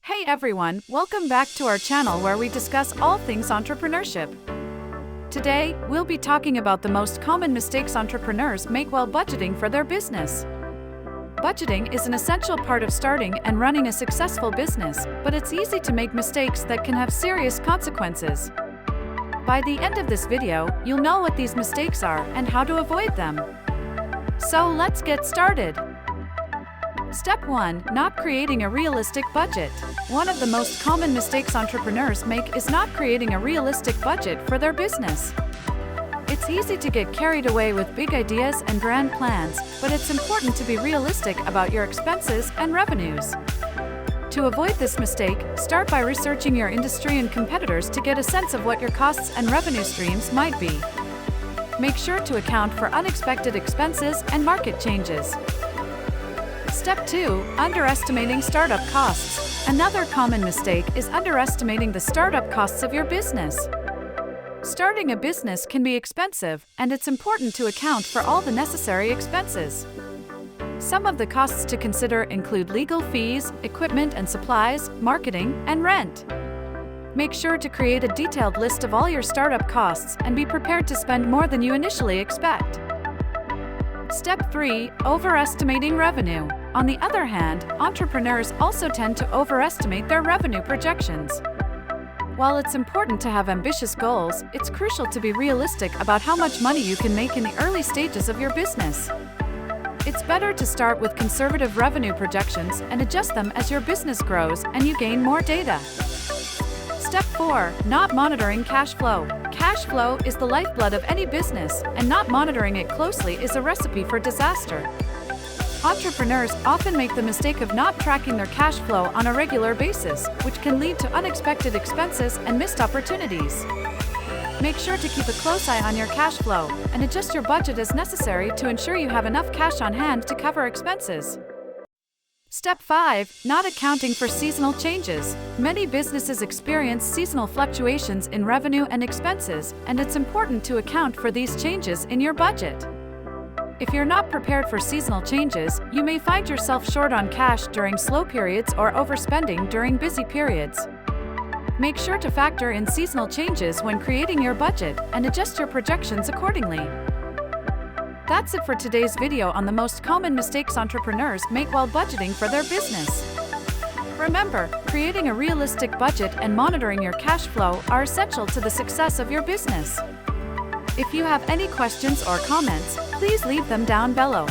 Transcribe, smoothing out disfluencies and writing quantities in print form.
Hey everyone, welcome back to our channel where we discuss all things entrepreneurship. Today, we'll be talking about the most common mistakes entrepreneurs make while budgeting for their business. Budgeting is an essential part of starting and running a successful business, but it's easy to make mistakes that can have serious consequences. By the end of this video, you'll know what these mistakes are and how to avoid them. So let's get started. Step 1. Not creating a realistic budget. One of the most common mistakes entrepreneurs make is not creating a realistic budget for their business. It's easy to get carried away with big ideas and grand plans, but it's important to be realistic about your expenses and revenues. To avoid this mistake, start by researching your industry and competitors to get a sense of what your costs and revenue streams might be. Make sure to account for unexpected expenses and market changes. Step 2. Underestimating startup costs. Another common mistake is underestimating the startup costs of your business. Starting a business can be expensive, and it's important to account for all the necessary expenses. Some of the costs to consider include legal fees, equipment and supplies, marketing, and rent. Make sure to create a detailed list of all your startup costs and be prepared to spend more than you initially expect. Step 3. Overestimating revenue. On the other hand, entrepreneurs also tend to overestimate their revenue projections. While it's important to have ambitious goals, it's crucial to be realistic about how much money you can make in the early stages of your business. It's better to start with conservative revenue projections and adjust them as your business grows and you gain more data. Step 4. Not monitoring cash flow. Cash flow is the lifeblood of any business, and not monitoring it closely is a recipe for disaster. Entrepreneurs often make the mistake of not tracking their cash flow on a regular basis, which can lead to unexpected expenses and missed opportunities. Make sure to keep a close eye on your cash flow and adjust your budget as necessary to ensure you have enough cash on hand to cover expenses. Step 5. Not accounting for seasonal changes. Many businesses experience seasonal fluctuations in revenue and expenses, and it's important to account for these changes in your budget. If you're not prepared for seasonal changes, you may find yourself short on cash during slow periods or overspending during busy periods. Make sure to factor in seasonal changes when creating your budget and adjust your projections accordingly. That's it for today's video on the most common mistakes entrepreneurs make while budgeting for their business. Remember, creating a realistic budget and monitoring your cash flow are essential to the success of your business. If you have any questions or comments, please leave them down below.